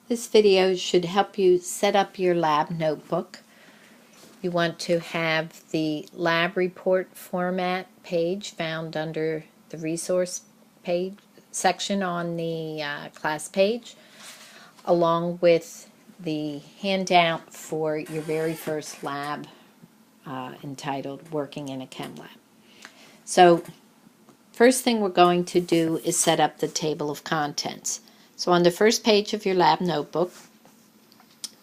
This video should help you set up your lab notebook. You want to have the lab report format page found under the resource page section on the class page, along with the handout for your very first lab entitled Working in a Chem Lab. So first thing we're going to do is set up the table of contents. So on the first page of your lab notebook,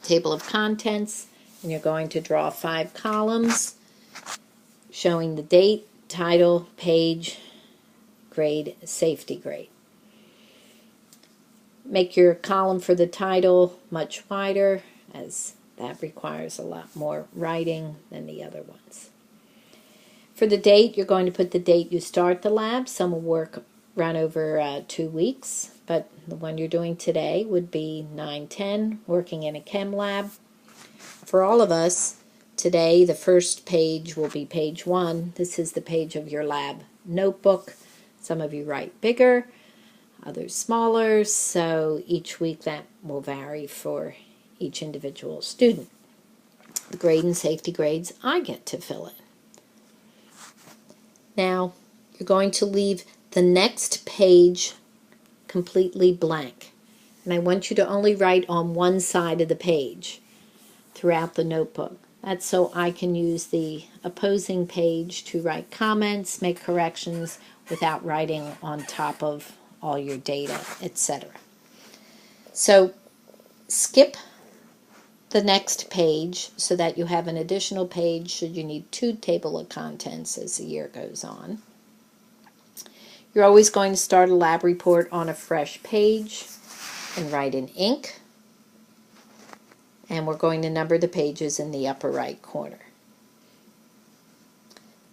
table of contents, and you're going to draw 5 columns showing the date, title, page, grade, safety grade. Make your column for the title much wider, as that requires a lot more writing than the other ones. For the date, you're going to put the date you start the lab. Some will run over 2 weeks, but the one you're doing today would be 9/10, working in a chem lab. For all of us, today the first page will be page 1. This is the page of your lab notebook. Some of you write bigger, others smaller, so each week that will vary for each individual student. The grade and safety grades I get to fill in. Now, you're going to leave the next page completely blank. And I want you to only write on one side of the page throughout the notebook. That's so I can use the opposing page to write comments, make corrections without writing on top of all your data, etc. So skip the next page so that you have an additional page should you need 2 table of contents as the year goes on. You're always going to start a lab report on a fresh page and write in ink. And we're going to number the pages in the upper right corner.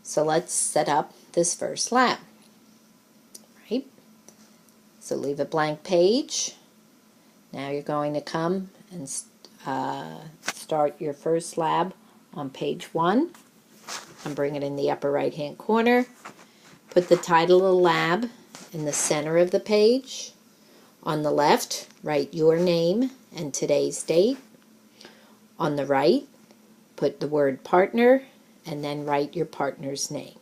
So let's set up this first lab. Right? So leave a blank page. Now you're going to come and start your first lab on page 1 and bring it in the upper right hand corner. Put the title of the lab in the center of the page. On the left, write your name and today's date. On the right, put the word partner and then write your partner's name.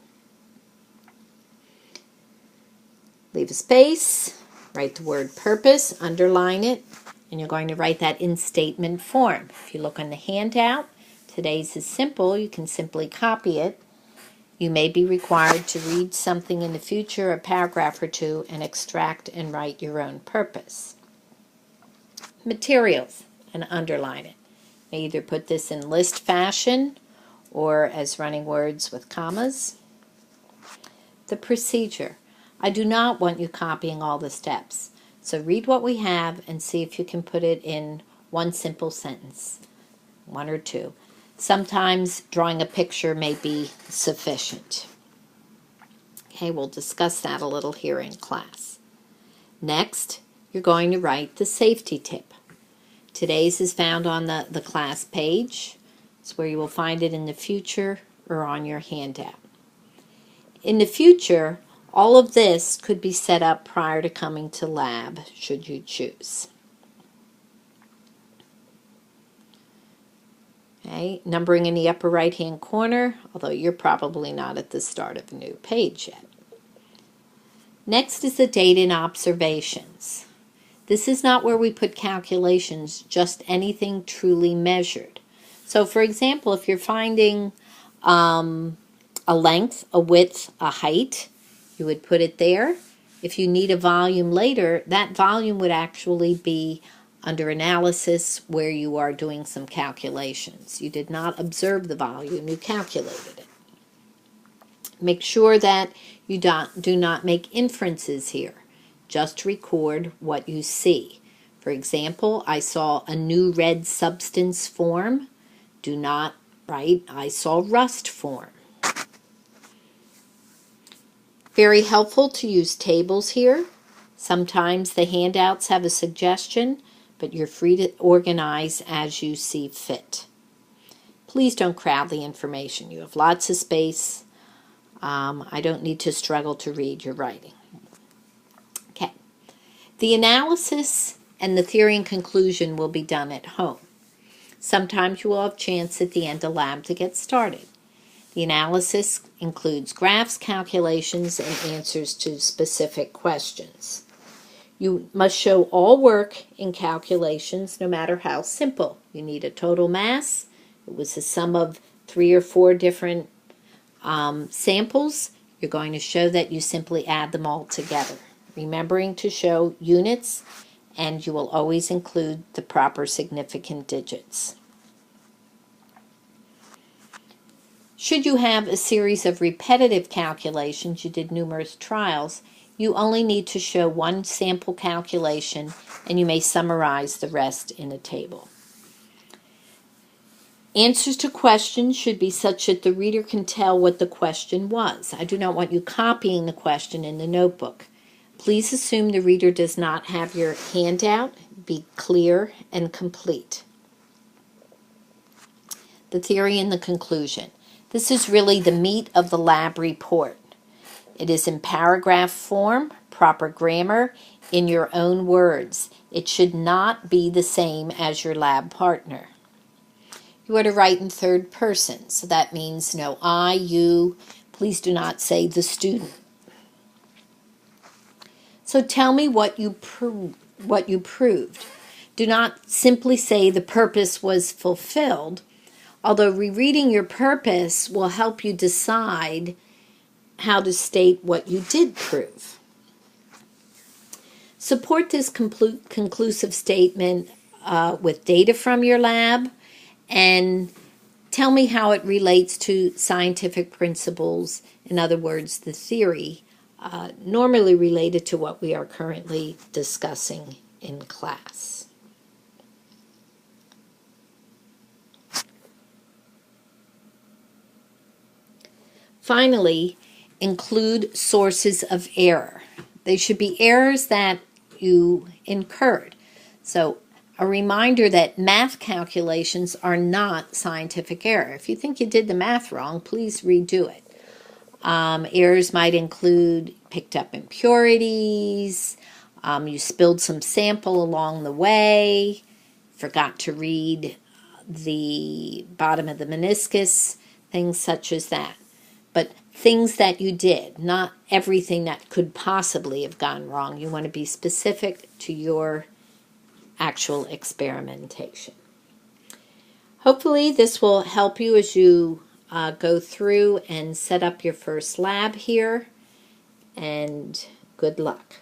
Leave a space, write the word purpose, underline it, and you're going to write that in statement form. If you look on the handout, today's is simple. You can simply copy it. You may be required to read something in the future, a paragraph or 2, and extract and write your own purpose. Materials, and underline it. You may either put this in list fashion or as running words with commas. The procedure. I do not want you copying all the steps. So read what we have and see if you can put it in one simple sentence, 1 or 2. Sometimes drawing a picture may be sufficient. Okay, we'll discuss that a little here in class. Next, you're going to write the safety tip. Today's is found on the class page. It's where you will find it in the future or on your handout. In the future, all of this could be set up prior to coming to lab, should you choose. Okay, numbering in the upper right-hand corner, although you're probably not at the start of a new page yet. Next is the date and observations. This is not where we put calculations, just anything truly measured. So, for example, if you're finding a length, a width, a height, you would put it there. If you need a volume later, that volume would actually be under analysis where you are doing some calculations. You did not observe the volume, you calculated it. Make sure that you do not make inferences here. Just record what you see. For example, I saw a new red substance form. Do not write, I saw rust form. Very helpful to use tables here. Sometimes the handouts have a suggestion, but you're free to organize as you see fit. Please don't crowd the information. You have lots of space. I don't need to struggle to read your writing. Okay. The analysis and the theory and conclusion will be done at home. Sometimes you will have a chance at the end of lab to get started. The analysis includes graphs, calculations, and answers to specific questions. You must show all work in calculations, no matter how simple. You need a total mass. It was the sum of 3 or 4 different samples. You're going to show that you simply add them all together, remembering to show units, and you will always include the proper significant digits. Should you have a series of repetitive calculations, you did numerous trials, you only need to show one sample calculation, and you may summarize the rest in a table. Answers to questions should be such that the reader can tell what the question was. I do not want you copying the question in the notebook. Please assume the reader does not have your handout. Be clear and complete. The theory and the conclusion. This is really the meat of the lab report. It is in paragraph form, proper grammar, in your own words. It should not be the same as your lab partner. You are to write in third person, so that means no I, you. Please do not say the student. So tell me what you proved. Do not simply say the purpose was fulfilled, although rereading your purpose will help you decide how to state what you did prove. Support this conclusive statement with data from your lab, and tell me how it relates to scientific principles, in other words, the theory, normally related to what we are currently discussing in class. Finally, include sources of error. They should be errors that you incurred. So, a reminder that math calculations are not scientific error. If you think you did the math wrong, please redo it. Errors might include picked up impurities, you spilled some sample along the way, forgot to read the bottom of the meniscus, things such as that. But things that you did, not everything that could possibly have gone wrong. You want to be specific to your actual experimentation. Hopefully this will help you as you go through and set up your first lab here, and good luck.